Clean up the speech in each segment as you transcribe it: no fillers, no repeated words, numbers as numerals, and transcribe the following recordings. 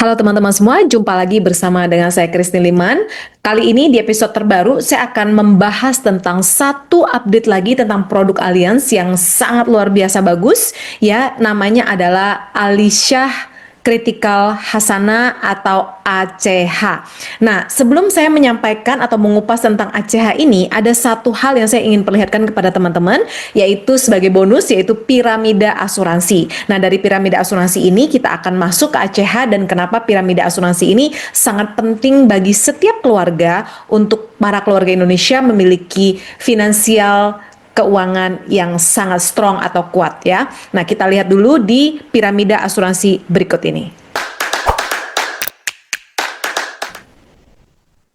Halo teman-teman semua, jumpa lagi bersama dengan saya Christine Liman. Kali ini di episode terbaru saya akan membahas tentang satu update lagi tentang produk Allianz yang sangat luar biasa bagus, ya, namanya adalah Alishah Critical Hasana atau ACH. Nah, sebelum saya menyampaikan atau mengupas tentang ACH ini, ada satu hal yang saya ingin perlihatkan kepada teman-teman, yaitu sebagai bonus, yaitu piramida asuransi. Nah, dari piramida asuransi ini kita akan masuk ke ACH, dan kenapa piramida asuransi ini sangat penting bagi setiap keluarga untuk para keluarga Indonesia memiliki finansial keuangan yang sangat strong atau kuat, ya. Nah, kita lihat dulu di piramida asuransi berikut ini.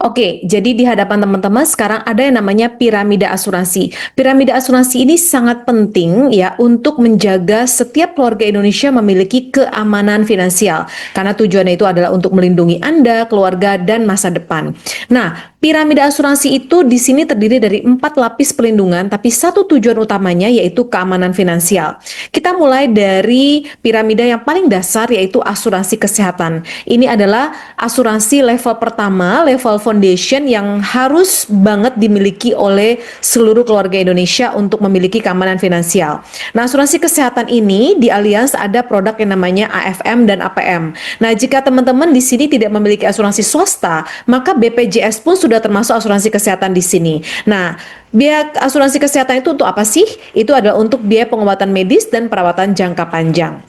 Oke, jadi di hadapan teman-teman sekarang ada yang namanya piramida asuransi. Piramida asuransi ini sangat penting ya untuk menjaga setiap keluarga Indonesia memiliki keamanan finansial. Karena tujuannya itu adalah untuk melindungi Anda, keluarga, dan masa depan. Nah, piramida asuransi itu di sini terdiri dari 4 lapis pelindungan, tapi satu tujuan utamanya yaitu keamanan finansial. Kita mulai dari piramida yang paling dasar, yaitu asuransi kesehatan. Ini adalah asuransi level pertama, level foundation yang harus banget dimiliki oleh seluruh keluarga Indonesia untuk memiliki keamanan finansial. Nah, asuransi kesehatan ini di Allianz ada produk yang namanya AFM dan APM. Nah, jika teman-teman di sini tidak memiliki asuransi swasta, maka BPJS pun sudah termasuk asuransi kesehatan di sini. Nah, biaya asuransi kesehatan itu untuk apa sih? Itu adalah untuk biaya pengobatan medis dan perawatan jangka panjang.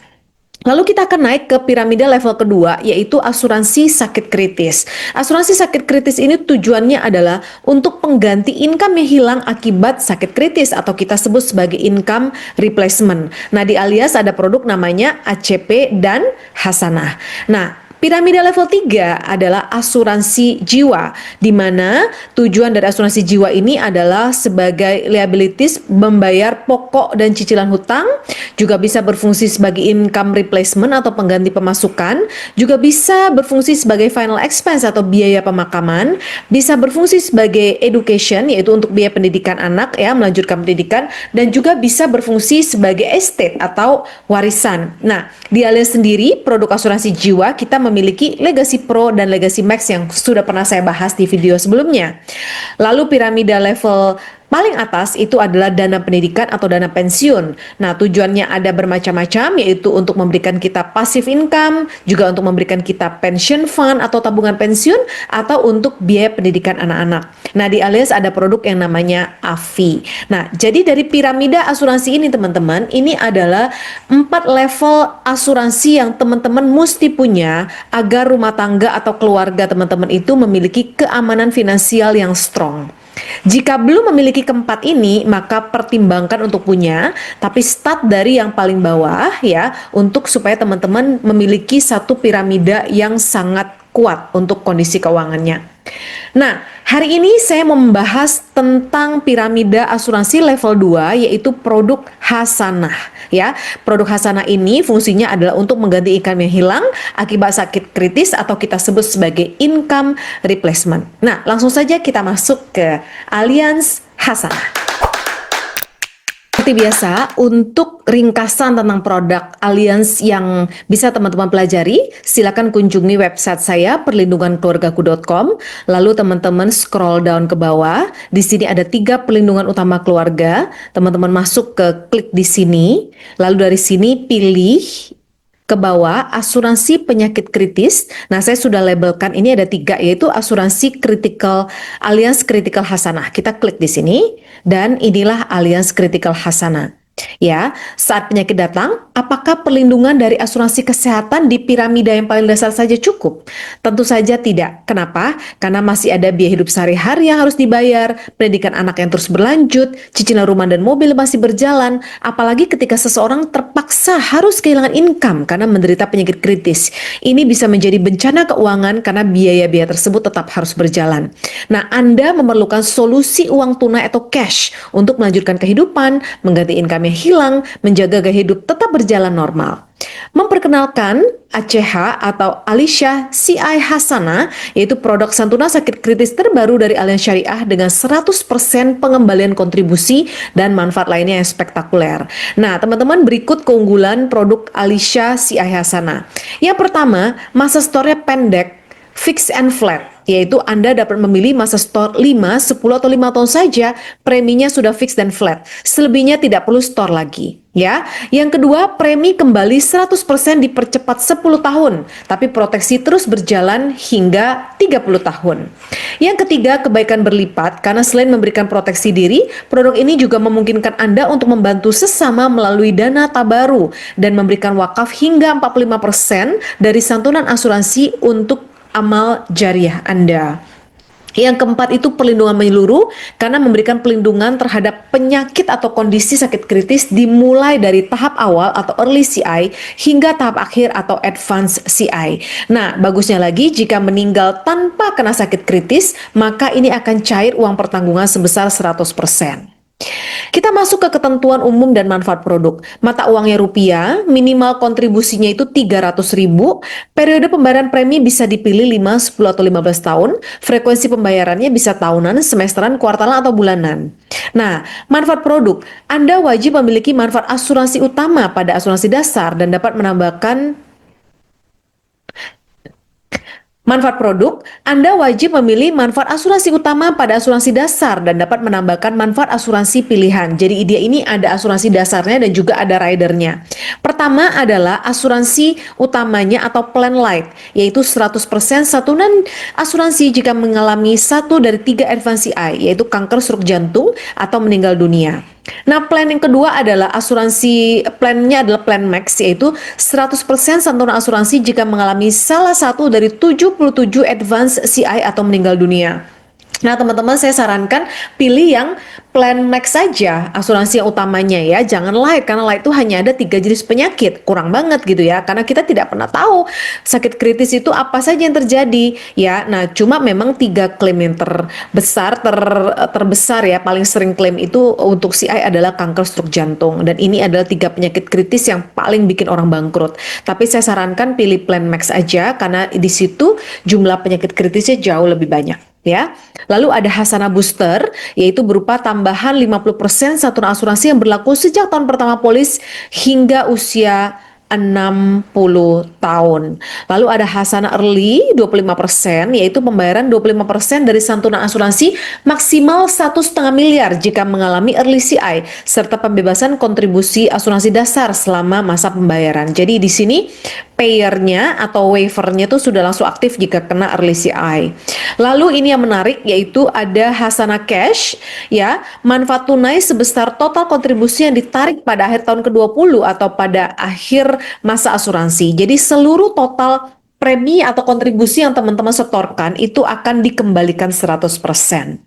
Lalu kita akan naik ke piramida level kedua, yaitu asuransi sakit kritis. Asuransi sakit kritis ini tujuannya adalah untuk pengganti income yang hilang akibat sakit kritis atau kita sebut sebagai income replacement. Nah, di Allianz ada produk namanya ACP dan Hasanah. Nah, piramida level 3 adalah asuransi jiwa, di mana tujuan dari asuransi jiwa ini adalah sebagai liabilities, membayar pokok dan cicilan hutang, juga bisa berfungsi sebagai income replacement atau pengganti pemasukan, juga bisa berfungsi sebagai final expense atau biaya pemakaman, bisa berfungsi sebagai education, yaitu untuk biaya pendidikan anak, ya, melanjutkan pendidikan, dan juga bisa berfungsi sebagai estate atau warisan. Nah, di Allianz sendiri produk asuransi jiwa kita memiliki Legacy Pro dan Legacy Max yang sudah pernah saya bahas di video sebelumnya. Lalu piramida level paling atas itu adalah dana pendidikan atau dana pensiun. Nah, tujuannya ada bermacam-macam, yaitu untuk memberikan kita passive income, juga untuk memberikan kita pension fund atau tabungan pensiun, atau untuk biaya pendidikan anak-anak. Nah, di Allianz ada produk yang namanya AFI. Nah, jadi dari piramida asuransi ini teman-teman, ini adalah 4 level asuransi yang teman-teman mesti punya agar rumah tangga atau keluarga teman-teman itu memiliki keamanan finansial yang strong. Jika belum memiliki keempat ini, maka pertimbangkan untuk punya, tapi start dari yang paling bawah ya, untuk supaya teman-teman memiliki satu piramida yang sangat kuat untuk kondisi keuangannya. Nah, hari ini saya mau membahas tentang piramida asuransi level 2, yaitu produk Hasanah, ya. Produk Hasanah ini fungsinya adalah untuk mengganti income yang hilang akibat sakit kritis atau kita sebut sebagai income replacement. Nah, langsung saja kita masuk ke Allianz Hasanah. Seperti biasa, untuk ringkasan tentang produk Allianz yang bisa teman-teman pelajari, silakan kunjungi website saya perlindungankeluargaku.com. Lalu teman-teman scroll down ke bawah. Di sini ada 3 perlindungan utama keluarga. Teman-teman masuk ke klik di sini. Lalu dari sini pilih ke bawah asuransi penyakit kritis. Nah, saya sudah labelkan ini ada 3, yaitu asuransi critical Allianz Critical Hasanah. Kita klik di sini dan inilah Allianz Critical Hasanah. Ya, saat penyakit datang, apakah perlindungan dari asuransi kesehatan di piramida yang paling dasar saja cukup? Tentu saja tidak. Kenapa? Karena masih ada biaya hidup sehari-hari yang harus dibayar, pendidikan anak yang terus berlanjut, cicilan rumah dan mobil masih berjalan, apalagi ketika seseorang terpaksa harus kehilangan income karena menderita penyakit kritis. Ini bisa menjadi bencana keuangan karena biaya-biaya tersebut tetap harus berjalan. Nah, Anda memerlukan solusi uang tunai atau cash untuk melanjutkan kehidupan, mengganti income yang hilang, menjaga gaya hidup tetap berjalan normal. Memperkenalkan ACH atau Alisha CI Hasanah, yaitu produk santunan sakit kritis terbaru dari Allianz Syariah dengan 100% pengembalian kontribusi dan manfaat lainnya yang spektakuler. Nah, teman-teman, berikut keunggulan produk Alisha CI Hasanah. Yang pertama, masa store-nya pendek, fix and flat, yaitu Anda dapat memilih masa store 5, 10, atau 5 tahun saja, preminya sudah fix dan flat. Selebihnya tidak perlu store lagi. Ya, yang kedua, premi kembali 100% dipercepat 10 tahun, tapi proteksi terus berjalan hingga 30 tahun. Yang ketiga, kebaikan berlipat, karena selain memberikan proteksi diri, produk ini juga memungkinkan Anda untuk membantu sesama melalui dana tabaru dan memberikan wakaf hingga 45% dari santunan asuransi untuk amal jariah Anda. Yang keempat itu perlindungan menyeluruh, karena memberikan perlindungan terhadap penyakit atau kondisi sakit kritis dimulai dari tahap awal atau early CI hingga tahap akhir atau advanced CI. Nah, bagusnya lagi jika meninggal tanpa kena sakit kritis, maka ini akan cair uang pertanggungan sebesar 100%. Kita masuk ke ketentuan umum dan manfaat produk. Mata uangnya rupiah, minimal kontribusinya itu 300.000, periode pembayaran premi bisa dipilih 5, 10, atau 15 tahun, frekuensi pembayarannya bisa tahunan, semesteran, kuartalan, atau bulanan. Nah, manfaat produk, Anda wajib memiliki manfaat asuransi utama pada asuransi dasar dan dapat menambahkan manfaat produk, Anda wajib memilih manfaat asuransi utama pada asuransi dasar dan dapat menambahkan manfaat asuransi pilihan. Jadi dia ini ada asuransi dasarnya dan juga ada ridernya. Pertama adalah asuransi utamanya atau plan light, yaitu 100% santunan asuransi jika mengalami 1 dari 3 advance CI, yaitu kanker, stroke jantung, atau meninggal dunia. Nah, plan yang kedua adalah asuransi, plannya adalah plan max, yaitu 100% santunan asuransi jika mengalami salah satu dari 77 advance CI atau meninggal dunia. Nah, teman-teman, saya sarankan pilih yang plan max saja, asuransi yang utamanya ya, jangan light, karena light itu hanya ada 3 jenis penyakit, kurang banget gitu ya, karena kita tidak pernah tahu sakit kritis itu apa saja yang terjadi ya. Nah, cuma memang 3 klaim yang terbesar ya, paling sering klaim itu untuk CI adalah kanker, stroke jantung, dan ini adalah 3 penyakit kritis yang paling bikin orang bangkrut. Tapi saya sarankan pilih plan max aja, karena di situ jumlah penyakit kritisnya jauh lebih banyak. Ya, lalu ada Hasanah Booster, yaitu berupa tambahan 50% santunan asuransi yang berlaku sejak tahun pertama polis hingga usia 60 tahun. Lalu ada Hasanah Early 25%, yaitu pembayaran 25% dari santunan asuransi maksimal 1,5 miliar jika mengalami early CI, serta pembebasan kontribusi asuransi dasar selama masa pembayaran. Jadi di sini payernya atau waivernya itu sudah langsung aktif jika kena early CI. Lalu ini yang menarik, yaitu ada Hasanah Cash ya, manfaat tunai sebesar total kontribusi yang ditarik pada akhir tahun ke-20 atau pada akhir masa asuransi. Jadi seluruh total premi atau kontribusi yang teman-teman setorkan itu akan dikembalikan 100%.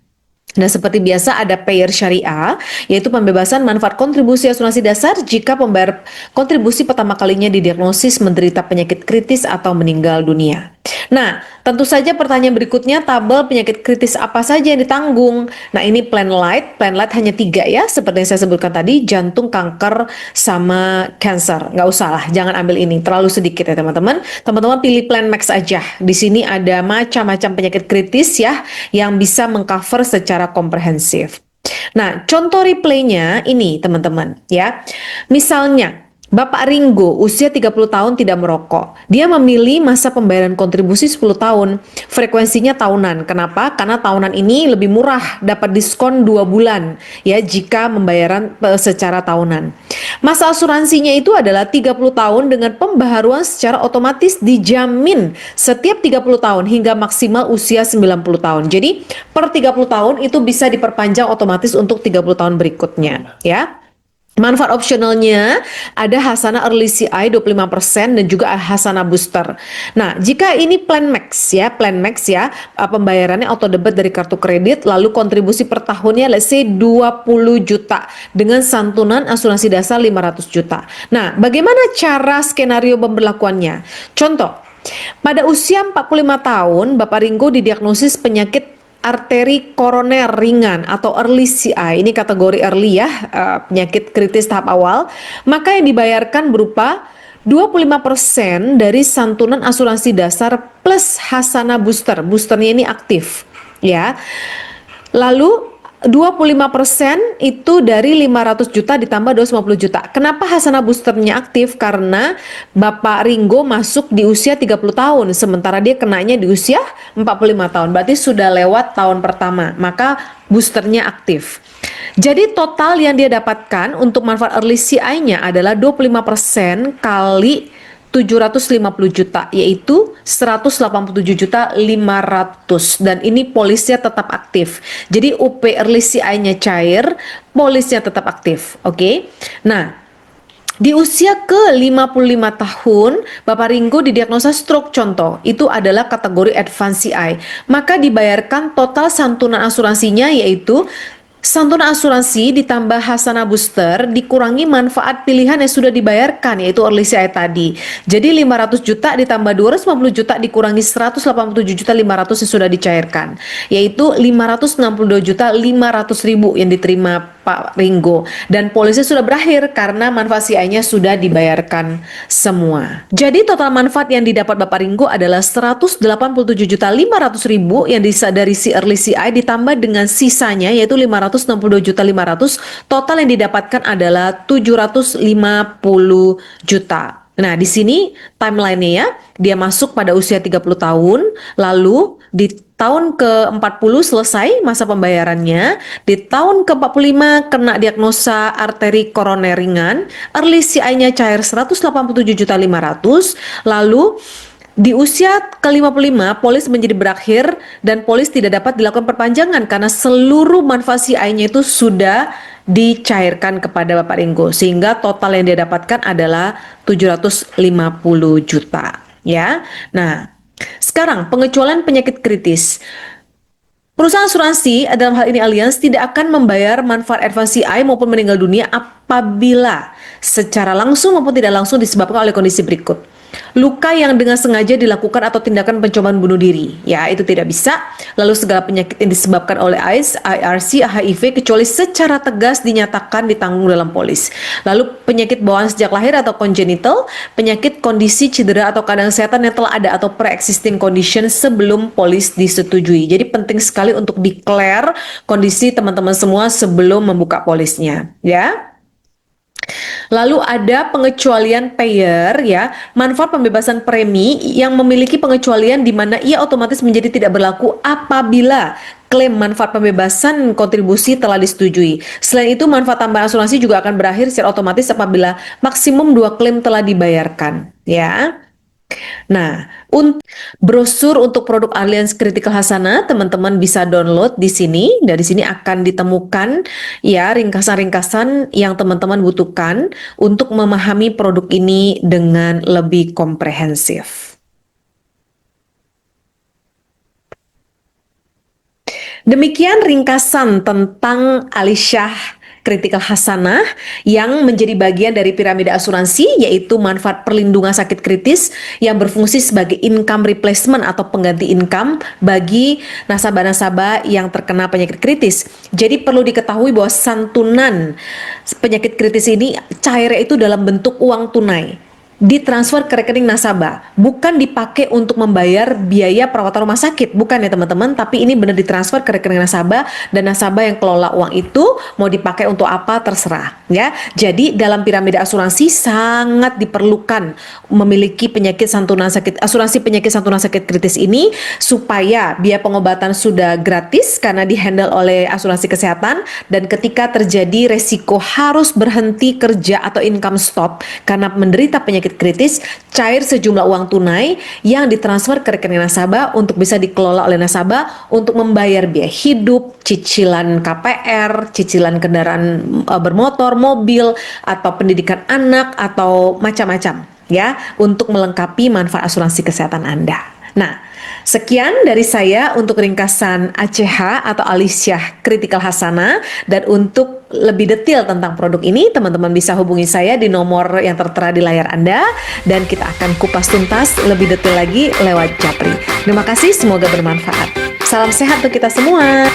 Nah, seperti biasa ada payer syariah, yaitu pembebasan manfaat kontribusi asuransi dasar jika pembayar kontribusi pertama kalinya didiagnosis menderita penyakit kritis atau meninggal dunia. Nah, tentu saja pertanyaan berikutnya, tabel penyakit kritis apa saja yang ditanggung? Nah, ini plan light hanya 3 ya, seperti yang saya sebutkan tadi, jantung, kanker, sama cancer. Nggak usah lah, jangan ambil ini, terlalu sedikit ya teman-teman. Teman-teman pilih plan max aja. Di sini ada macam-macam penyakit kritis ya, yang bisa mengcover secara komprehensif. Nah, contoh replaynya ini teman-teman ya. Misalnya, Bapak Ringo, usia 30 tahun tidak merokok. Dia memilih masa pembayaran kontribusi 10 tahun. Frekuensinya tahunan. Kenapa? Karena tahunan ini lebih murah, dapat diskon 2 bulan ya jika pembayaran secara tahunan. Masa asuransinya itu adalah 30 tahun dengan pembaharuan secara otomatis dijamin setiap 30 tahun hingga maksimal usia 90 tahun. Jadi per 30 tahun itu bisa diperpanjang otomatis untuk 30 tahun berikutnya ya. Manfaat opsionalnya ada Hasanah Early CI 25% dan juga Hasanah Booster. Nah, jika ini plan max ya, pembayarannya auto debit dari kartu kredit, lalu kontribusi per tahunnya let's say 20 juta dengan santunan asuransi dasar 500 juta. Nah, bagaimana cara skenario pemberlakuannya? Contoh, pada usia 45 tahun, Bapak Ringo didiagnosis penyakit arteri koroner ringan atau early CI, ini kategori early ya, penyakit kritis tahap awal, maka yang dibayarkan berupa 25% dari santunan asuransi dasar plus Hasanah Booster. Boosternya ini aktif, ya. Lalu 25% itu dari 500 juta ditambah 250 juta. Kenapa Hasanah Boosternya aktif? Karena Bapak Ringo masuk di usia 30 tahun, sementara dia kenanya di usia 45 tahun. Berarti sudah lewat tahun pertama, maka boosternya aktif. Jadi total yang dia dapatkan untuk manfaat early CI-nya adalah 25% kali 750 juta, yaitu 187 juta 500, dan ini polisnya tetap aktif. Jadi UP early CI-nya cair, polisnya tetap aktif. Oke. Nah, di usia ke 55 tahun, Bapak Ringo didiagnosa stroke contoh, itu adalah kategori advance CI. Maka dibayarkan total santunan asuransinya yaitu santunan asuransi ditambah Hasanah Booster dikurangi manfaat pilihan yang sudah dibayarkan yaitu early CI tadi. Jadi 500 juta ditambah 250 juta dikurangi 187 juta 500 yang sudah dicairkan, yaitu 562 juta 500 ribu yang diterima Pak Ringo, dan polisnya sudah berakhir karena manfaat CI-nya sudah dibayarkan semua. Jadi total manfaat yang didapat Bapak Ringo adalah 187 juta 500 ribu yang dari si early CI ditambah dengan sisanya yaitu 562 juta 500, total yang didapatkan adalah 750 juta. Nah, di sini timeline-nya ya, dia masuk pada usia 30 tahun, lalu di tahun ke-40 selesai masa pembayarannya, di tahun ke-45 kena diagnosa arteri koroner ringan, early CI-nya cair 187 juta 500, lalu di usia ke-55, polis menjadi berakhir dan polis tidak dapat dilakukan perpanjangan karena seluruh manfaat CI-nya itu sudah dicairkan kepada Bapak Ringo, sehingga total yang dia dapatkan adalah 750 juta, ya. Nah, sekarang pengecualian penyakit kritis. Perusahaan asuransi dalam hal ini Allianz tidak akan membayar manfaat advance CI maupun meninggal dunia apabila secara langsung maupun tidak langsung disebabkan oleh kondisi berikut. Luka yang dengan sengaja dilakukan atau tindakan pencobaan bunuh diri, ya itu tidak bisa. Lalu segala penyakit yang disebabkan oleh AIDS, IRC, HIV kecuali secara tegas dinyatakan ditanggung dalam polis. Lalu penyakit bawaan sejak lahir atau congenital, penyakit kondisi cedera atau keadaan kesehatan yang telah ada atau pre-existing condition sebelum polis disetujui. Jadi penting sekali untuk declare kondisi teman-teman semua sebelum membuka polisnya, ya. Lalu ada pengecualian payer, ya, manfaat pembebasan premi yang memiliki pengecualian di mana ia otomatis menjadi tidak berlaku apabila klaim manfaat pembebasan kontribusi telah disetujui. Selain itu, manfaat tambahan asuransi juga akan berakhir secara otomatis apabila maksimum 2 klaim telah dibayarkan, ya. Nah, brosur untuk produk Allianz Critical Hasanah teman-teman bisa download di sini. Dari sini akan ditemukan ya ringkasan-ringkasan yang teman-teman butuhkan untuk memahami produk ini dengan lebih komprehensif. Demikian ringkasan tentang Alisyah Critical Hasanah yang menjadi bagian dari piramida asuransi, yaitu manfaat perlindungan sakit kritis yang berfungsi sebagai income replacement atau pengganti income bagi nasabah-nasabah yang terkena penyakit kritis. Jadi perlu diketahui bahwa santunan penyakit kritis ini cairnya itu dalam bentuk uang tunai, ditransfer ke rekening nasabah, bukan dipakai untuk membayar biaya perawatan rumah sakit, bukan ya teman-teman, tapi ini benar ditransfer ke rekening nasabah, dan nasabah yang kelola uang itu mau dipakai untuk apa terserah, ya. Jadi dalam piramida asuransi sangat diperlukan memiliki asuransi penyakit santunan sakit kritis ini supaya biaya pengobatan sudah gratis karena dihandle oleh asuransi kesehatan, dan ketika terjadi resiko harus berhenti kerja atau income stop karena menderita penyakit kritis, cair sejumlah uang tunai yang ditransfer ke rekening nasabah untuk bisa dikelola oleh nasabah untuk membayar biaya hidup, cicilan KPR, cicilan kendaraan bermotor, mobil, atau pendidikan anak, atau macam-macam ya, untuk melengkapi manfaat asuransi kesehatan Anda. Nah, sekian dari saya untuk ringkasan ACH atau Alisyah Critical Hasanah, dan untuk lebih detail tentang produk ini teman-teman bisa hubungi saya di nomor yang tertera di layar Anda, dan kita akan kupas tuntas lebih detail lagi lewat Japri. Terima kasih, semoga bermanfaat. Salam sehat untuk kita semua.